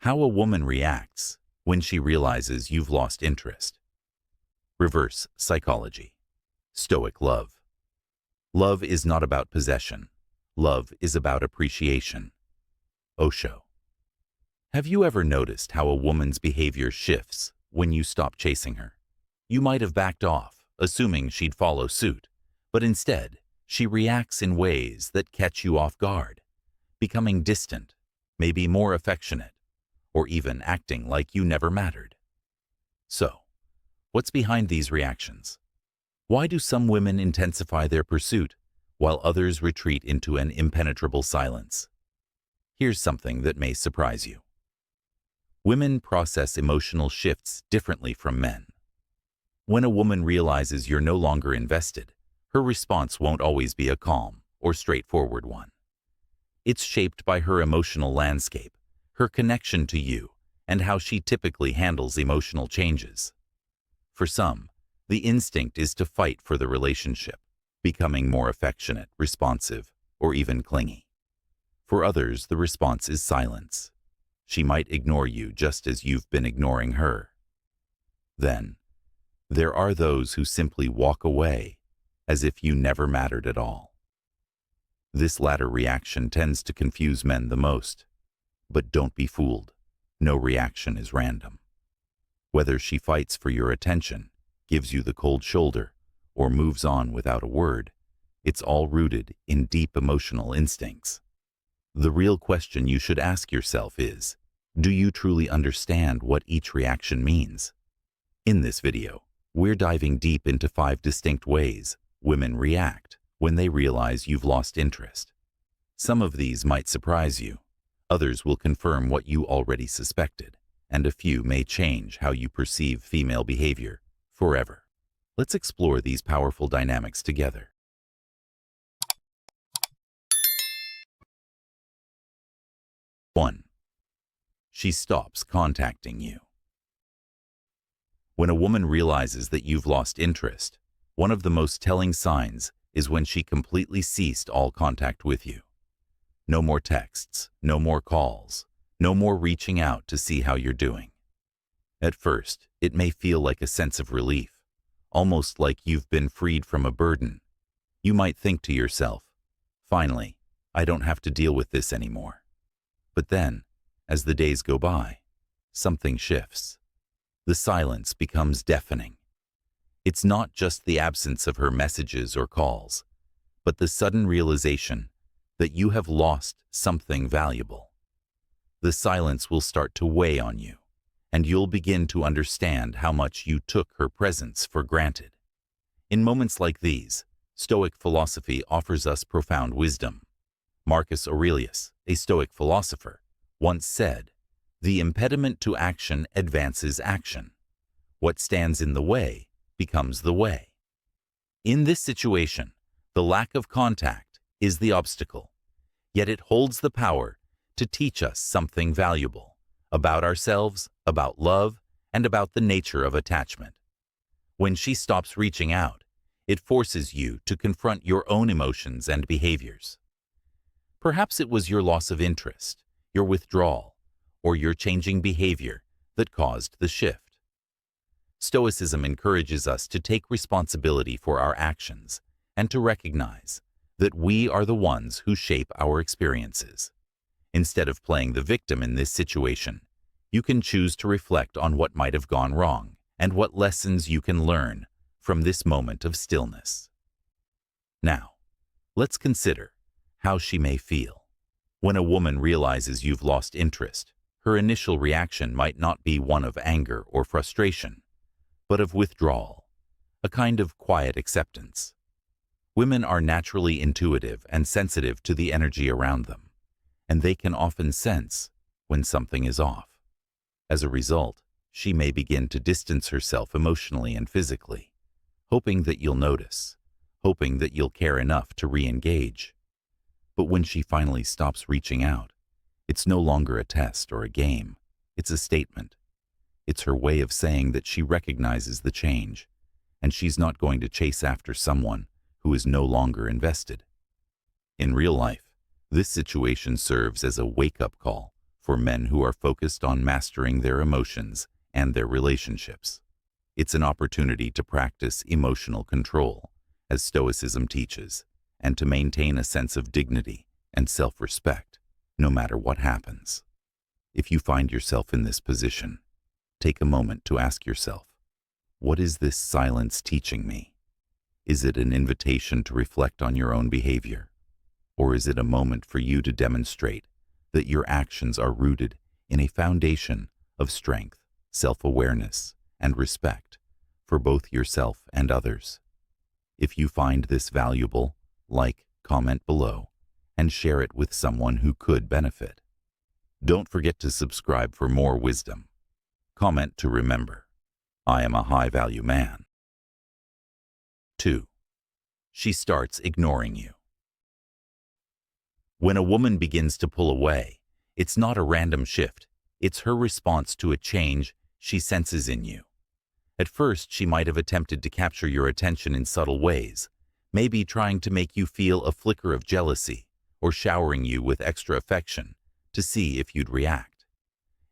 How a woman reacts when she realizes you've lost interest. Reverse psychology. Stoic love. Love is not about possession. Love is about appreciation. Osho. Have you ever noticed how a woman's behavior shifts when you stop chasing her? You might have backed off, assuming she'd follow suit, but instead, she reacts in ways that catch you off guard, becoming distant, maybe more affectionate, or even acting like you never mattered. So, what's behind these reactions? Why do some women intensify their pursuit, while others retreat into an impenetrable silence? Here's something that may surprise you. Women process emotional shifts differently from men. When a woman realizes you're no longer invested, her response won't always be a calm or straightforward one. It's shaped by her emotional landscape, her connection to you, and how she typically handles emotional changes. For some, the instinct is to fight for the relationship, becoming more affectionate, responsive, or even clingy. For others, the response is silence. She might ignore you just as you've been ignoring her. Then, there are those who simply walk away as if you never mattered at all. This latter reaction tends to confuse men the most. But don't be fooled. No reaction is random. Whether she fights for your attention, gives you the cold shoulder, or moves on without a word, it's all rooted in deep emotional instincts. The real question you should ask yourself is, do you truly understand what each reaction means? In this video, we're diving deep into 5 distinct ways women react when they realize you've lost interest. Some of these might surprise you. Others will confirm what you already suspected, and a few may change how you perceive female behavior forever. Let's explore these powerful dynamics together. 1. She stops contacting you. When a woman realizes that you've lost interest, one of the most telling signs is when she completely ceased all contact with you. No more texts, no more calls, no more reaching out to see how you're doing. At first, it may feel like a sense of relief, almost like you've been freed from a burden. You might think to yourself, finally, I don't have to deal with this anymore. But then, as the days go by, something shifts. The silence becomes deafening. It's not just the absence of her messages or calls, but the sudden realization that you have lost something valuable. The silence will start to weigh on you, and you'll begin to understand how much you took her presence for granted. In moments like these, Stoic philosophy offers us profound wisdom. Marcus Aurelius, a Stoic philosopher, once said, "The impediment to action advances action. What stands in the way becomes the way." In this situation, the lack of contact is the obstacle, yet it holds the power to teach us something valuable about ourselves, about love, and about the nature of attachment. When she stops reaching out, it forces you to confront your own emotions and behaviors. Perhaps it was your loss of interest, your withdrawal, or your changing behavior that caused the shift. Stoicism encourages us to take responsibility for our actions and to recognize that we are the ones who shape our experiences. Instead of playing the victim in this situation, you can choose to reflect on what might have gone wrong and what lessons you can learn from this moment of stillness. Now, let's consider how she may feel. When a woman realizes you've lost interest, her initial reaction might not be one of anger or frustration, but of withdrawal, a kind of quiet acceptance. Women are naturally intuitive and sensitive to the energy around them, and they can often sense when something is off. As a result, she may begin to distance herself emotionally and physically, hoping that you'll notice, hoping that you'll care enough to re-engage. But when she finally stops reaching out, it's no longer a test or a game. It's a statement. It's her way of saying that she recognizes the change, and she's not going to chase after someone who is no longer invested. In real life, this situation serves as a wake-up call for men who are focused on mastering their emotions and their relationships. It's an opportunity to practice emotional control, as Stoicism teaches, and to maintain a sense of dignity and self-respect, no matter what happens. If you find yourself in this position, take a moment to ask yourself, what is this silence teaching me? Is it an invitation to reflect on your own behavior? Or is it a moment for you to demonstrate that your actions are rooted in a foundation of strength, self-awareness, and respect for both yourself and others? If you find this valuable, like, comment below, and share it with someone who could benefit. Don't forget to subscribe for more wisdom. Comment to remember, I am a high-value man. 2. She starts ignoring you. When a woman begins to pull away, it's not a random shift. It's her response to a change she senses in you. At first, she might have attempted to capture your attention in subtle ways, maybe trying to make you feel a flicker of jealousy or showering you with extra affection to see if you'd react.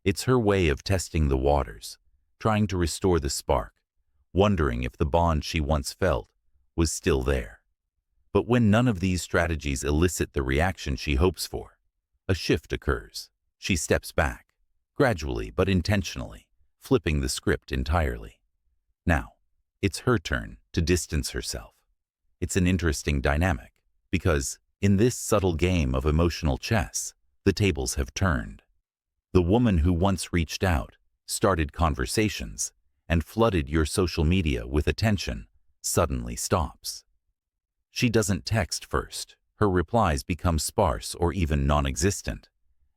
It's her way of testing the waters, trying to restore the spark, wondering if the bond she once felt was still there. But when none of these strategies elicit the reaction she hopes for, a shift occurs. She steps back, gradually but intentionally, flipping the script entirely. Now, it's her turn to distance herself. It's an interesting dynamic, because in this subtle game of emotional chess, the tables have turned. The woman who once reached out, started conversations, and flooded your social media with attention suddenly stops. She doesn't text first. Her replies become sparse or even non-existent,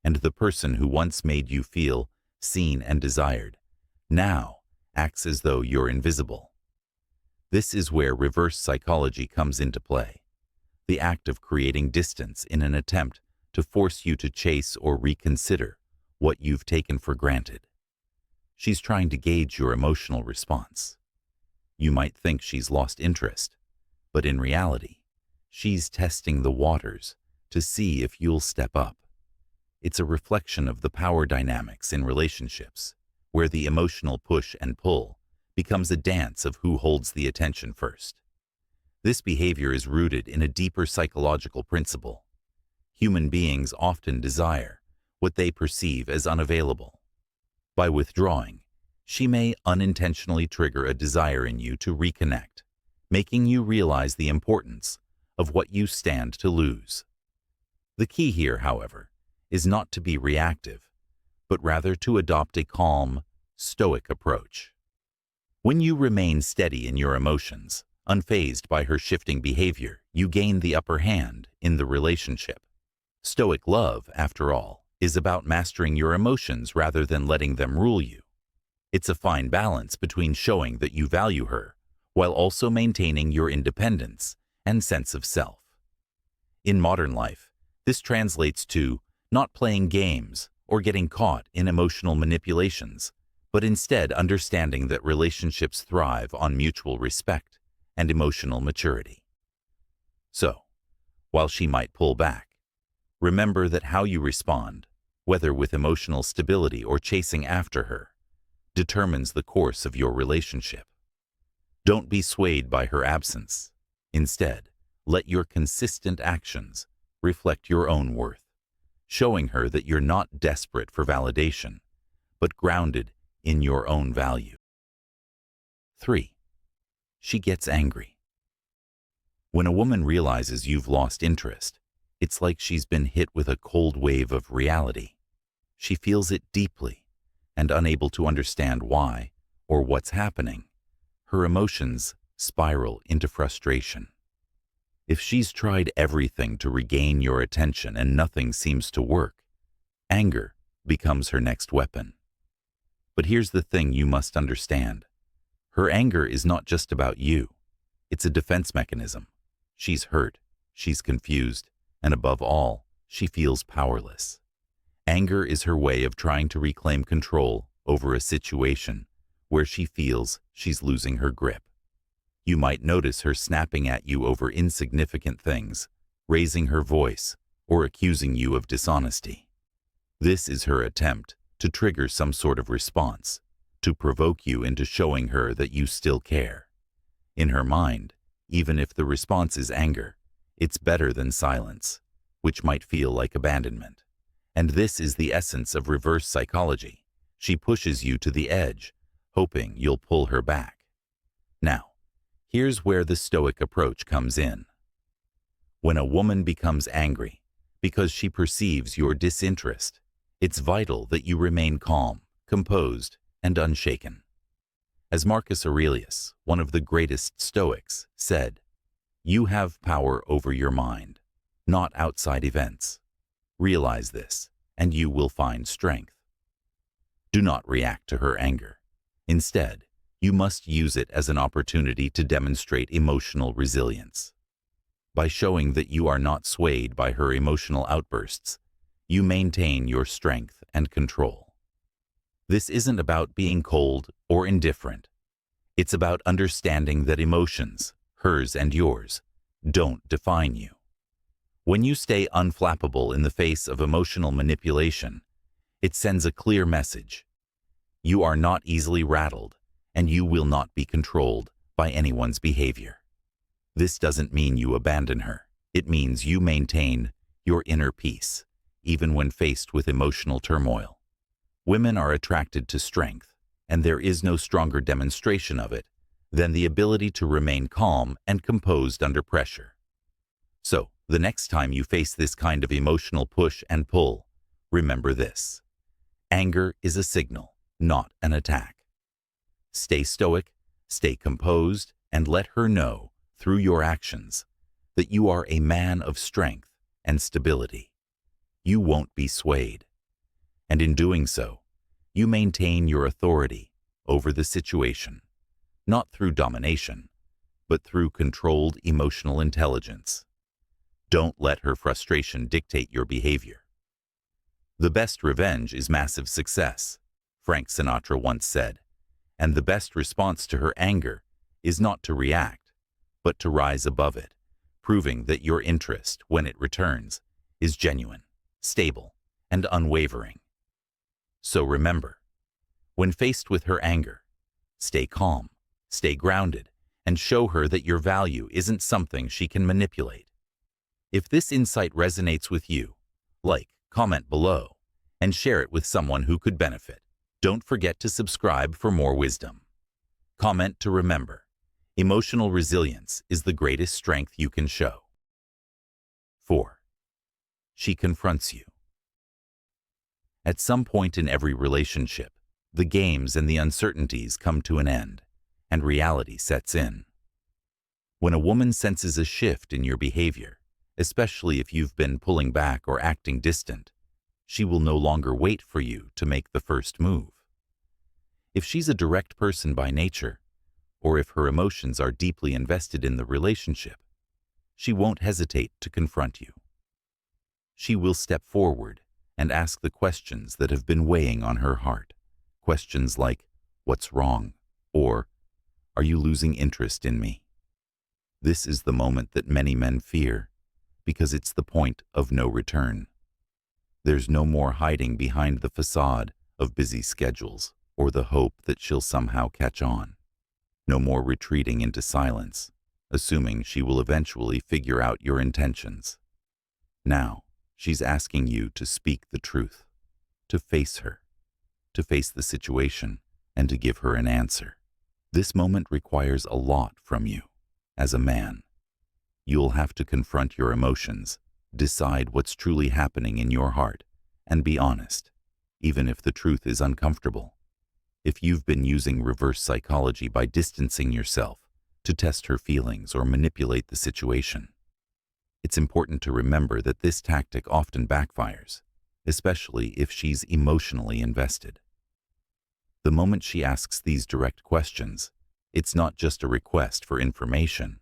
and the person who once made you feel seen and desired now acts as though you're invisible. This is where reverse psychology comes into play, the act of creating distance in an attempt to force you to chase or reconsider what you've taken for granted. She's trying to gauge your emotional response. You might think she's lost interest, but in reality, she's testing the waters to see if you'll step up. It's a reflection of the power dynamics in relationships, where the emotional push and pull becomes a dance of who holds the attention first. This behavior is rooted in a deeper psychological principle. Human beings often desire what they perceive as unavailable. By withdrawing, she may unintentionally trigger a desire in you to reconnect, making you realize the importance of what you stand to lose. The key here, however, is not to be reactive, but rather to adopt a calm, stoic approach. When you remain steady in your emotions, unfazed by her shifting behavior, you gain the upper hand in the relationship. Stoic love, after all, is about mastering your emotions rather than letting them rule you. It's a fine balance between showing that you value her while also maintaining your independence and sense of self. In modern life, this translates to not playing games or getting caught in emotional manipulations, but instead understanding that relationships thrive on mutual respect and emotional maturity. So, while she might pull back, remember that how you respond, whether with emotional stability or chasing after her, determines the course of your relationship. Don't be swayed by her absence. Instead, let your consistent actions reflect your own worth, showing her that you're not desperate for validation, but grounded in your own value. 3. She gets angry. When a woman realizes you've lost interest, it's like she's been hit with a cold wave of reality. She feels it deeply, and unable to understand why or what's happening, her emotions spiral into frustration. If she's tried everything to regain your attention and nothing seems to work, anger becomes her next weapon. But here's the thing you must understand. Her anger is not just about you. It's a defense mechanism. She's hurt, she's confused, and above all, she feels powerless. Anger is her way of trying to reclaim control over a situation where she feels she's losing her grip. You might notice her snapping at you over insignificant things, raising her voice, or accusing you of dishonesty. This is her attempt to trigger some sort of response, to provoke you into showing her that you still care. In her mind, even if the response is anger, it's better than silence, which might feel like abandonment. And this is the essence of reverse psychology. She pushes you to the edge, hoping you'll pull her back. Now, here's where the Stoic approach comes in. When a woman becomes angry because she perceives your disinterest, it's vital that you remain calm, composed, and unshaken. As Marcus Aurelius, one of the greatest Stoics, said, "You have power over your mind, not outside events. Realize this, and you will find strength." Do not react to her anger. Instead, you must use it as an opportunity to demonstrate emotional resilience. By showing that you are not swayed by her emotional outbursts, you maintain your strength and control. This isn't about being cold or indifferent. It's about understanding that emotions, hers and yours, don't define you. When you stay unflappable in the face of emotional manipulation, it sends a clear message. You are not easily rattled, and you will not be controlled by anyone's behavior. This doesn't mean you abandon her. It means you maintain your inner peace, even when faced with emotional turmoil. Women are attracted to strength, and there is no stronger demonstration of it than the ability to remain calm and composed under pressure. So, the next time you face this kind of emotional push and pull, remember this. Anger is a signal, not an attack. Stay stoic, stay composed, and let her know, through your actions, that you are a man of strength and stability. You won't be swayed. And in doing so, you maintain your authority over the situation, not through domination, but through controlled emotional intelligence. Don't let her frustration dictate your behavior. The best revenge is massive success, Frank Sinatra once said, and the best response to her anger is not to react, but to rise above it, proving that your interest, when it returns, is genuine, stable, and unwavering. So remember, when faced with her anger, stay calm, stay grounded, and show her that your value isn't something she can manipulate. If this insight resonates with you, like, comment below, and share it with someone who could benefit. Don't forget to subscribe for more wisdom. Comment to remember, emotional resilience is the greatest strength you can show. 4. She confronts you. At some point in every relationship, the games and the uncertainties come to an end, and reality sets in. When a woman senses a shift in your behavior, especially if you've been pulling back or acting distant, she will no longer wait for you to make the first move. If she's a direct person by nature, or if her emotions are deeply invested in the relationship, she won't hesitate to confront you. She will step forward and ask the questions that have been weighing on her heart. Questions like, "What's wrong?" or, "Are you losing interest in me?" This is the moment that many men fear, because it's the point of no return. There's no more hiding behind the facade of busy schedules or the hope that she'll somehow catch on. No more retreating into silence, assuming she will eventually figure out your intentions. Now, she's asking you to speak the truth, to face her, to face the situation, and to give her an answer. This moment requires a lot from you. As a man, you'll have to confront your emotions, decide what's truly happening in your heart, and be honest, even if the truth is uncomfortable. If you've been using reverse psychology by distancing yourself to test her feelings or manipulate the situation, it's important to remember that this tactic often backfires, especially if she's emotionally invested. The moment she asks these direct questions, it's not just a request for information,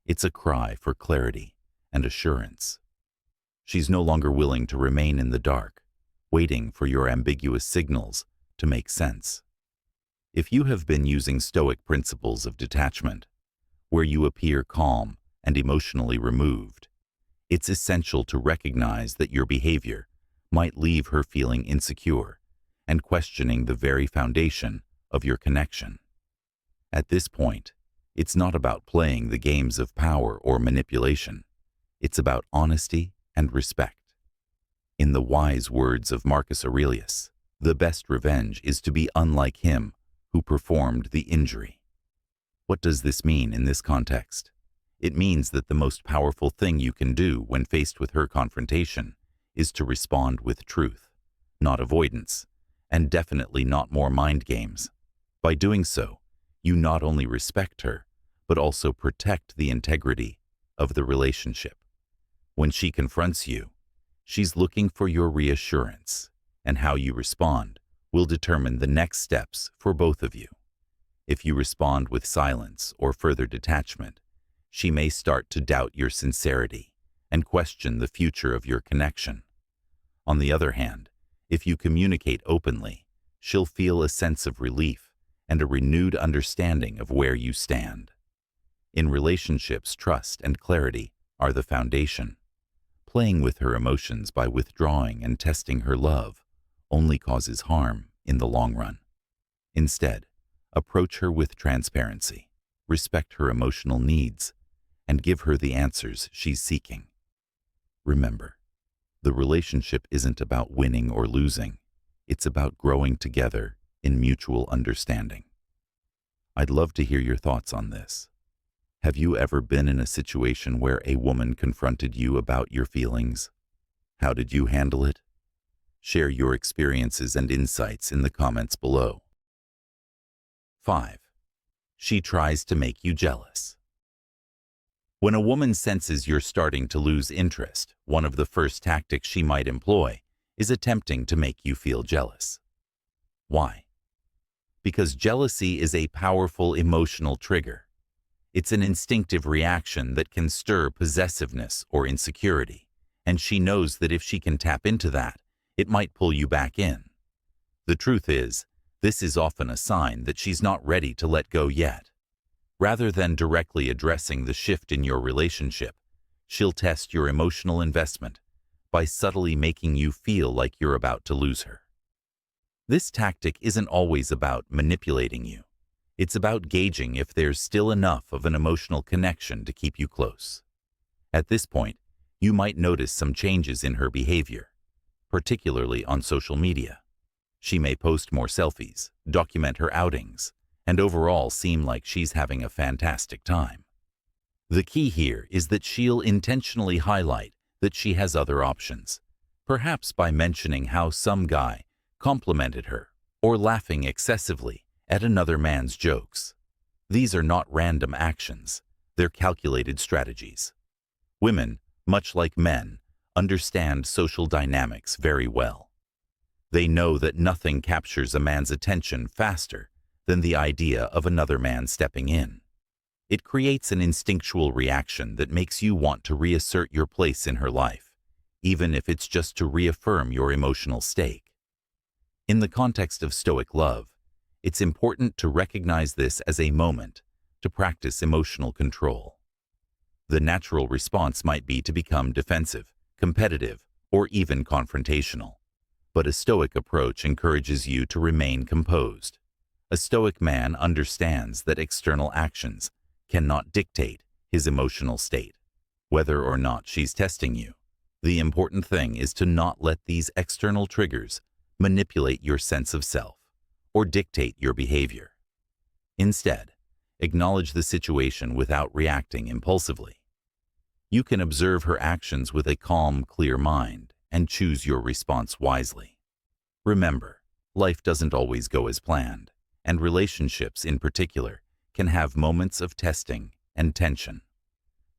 it's a cry for clarity and assurance. She's no longer willing to remain in the dark, waiting for your ambiguous signals to make sense. If you have been using Stoic principles of detachment, where you appear calm and emotionally removed, it's essential to recognize that your behavior might leave her feeling insecure and questioning the very foundation of your connection. At this point, it's not about playing the games of power or manipulation. It's about honesty and respect. In the wise words of Marcus Aurelius, the best revenge is to be unlike him who performed the injury. What does this mean in this context? It means that the most powerful thing you can do when faced with her confrontation is to respond with truth, not avoidance, and definitely not more mind games. By doing so, you not only respect her, but also protect the integrity of the relationship. When she confronts you, she's looking for your reassurance, and how you respond will determine the next steps for both of you. If you respond with silence or further detachment, she may start to doubt your sincerity and question the future of your connection. On the other hand, if you communicate openly, she'll feel a sense of relief and a renewed understanding of where you stand. In relationships, trust and clarity are the foundation. Playing with her emotions by withdrawing and testing her love only causes harm in the long run. Instead, approach her with transparency, respect her emotional needs, and give her the answers she's seeking. Remember, the relationship isn't about winning or losing. It's about growing together in mutual understanding. I'd love to hear your thoughts on this. Have you ever been in a situation where a woman confronted you about your feelings? How did you handle it? Share your experiences and insights in the comments below. 5. She tries to make you jealous. When a woman senses you're starting to lose interest, one of the first tactics she might employ is attempting to make you feel jealous. Why? Because jealousy is a powerful emotional trigger. It's an instinctive reaction that can stir possessiveness or insecurity, and she knows that if she can tap into that, it might pull you back in. The truth is, this is often a sign that she's not ready to let go yet. Rather than directly addressing the shift in your relationship, she'll test your emotional investment by subtly making you feel like you're about to lose her. This tactic isn't always about manipulating you. It's about gauging if there's still enough of an emotional connection to keep you close. At this point, you might notice some changes in her behavior, particularly on social media. She may post more selfies, document her outings, and overall seem like she's having a fantastic time. The key here is that she'll intentionally highlight that she has other options, perhaps by mentioning how some guy complimented her or laughing excessively at another man's jokes. These are not random actions, they're calculated strategies. Women, much like men, understand social dynamics very well. They know that nothing captures a man's attention faster than the idea of another man stepping in. It creates an instinctual reaction that makes you want to reassert your place in her life, even if it's just to reaffirm your emotional stake. In the context of Stoic love, it's important to recognize this as a moment to practice emotional control. The natural response might be to become defensive, competitive, or even confrontational. But a Stoic approach encourages you to remain composed. A Stoic man understands that external actions cannot dictate his emotional state, whether or not she's testing you. The important thing is to not let these external triggers manipulate your sense of self or dictate your behavior. Instead, acknowledge the situation without reacting impulsively. You can observe her actions with a calm, clear mind and choose your response wisely. Remember, life doesn't always go as planned, and relationships in particular can have moments of testing and tension.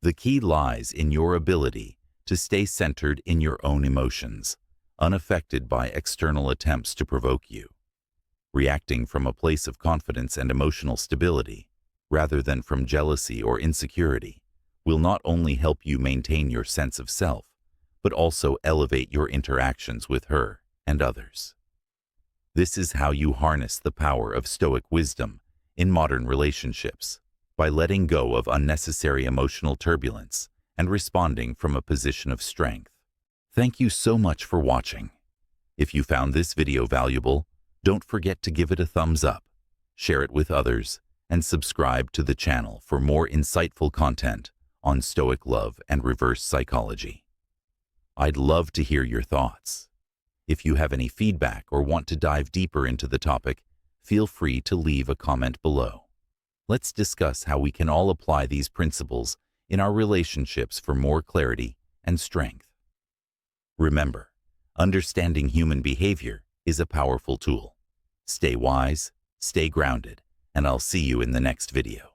The key lies in your ability to stay centered in your own emotions, unaffected by external attempts to provoke you. Reacting from a place of confidence and emotional stability, rather than from jealousy or insecurity, will not only help you maintain your sense of self, but also elevate your interactions with her and others. This is how you harness the power of Stoic wisdom in modern relationships, by letting go of unnecessary emotional turbulence and responding from a position of strength. Thank you so much for watching. If you found this video valuable, don't forget to give it a thumbs up, share it with others, and subscribe to the channel for more insightful content on Stoic love and reverse psychology. I'd love to hear your thoughts. If you have any feedback or want to dive deeper into the topic, feel free to leave a comment below. Let's discuss how we can all apply these principles in our relationships for more clarity and strength. Remember, understanding human behavior is a powerful tool. Stay wise, stay grounded, and I'll see you in the next video.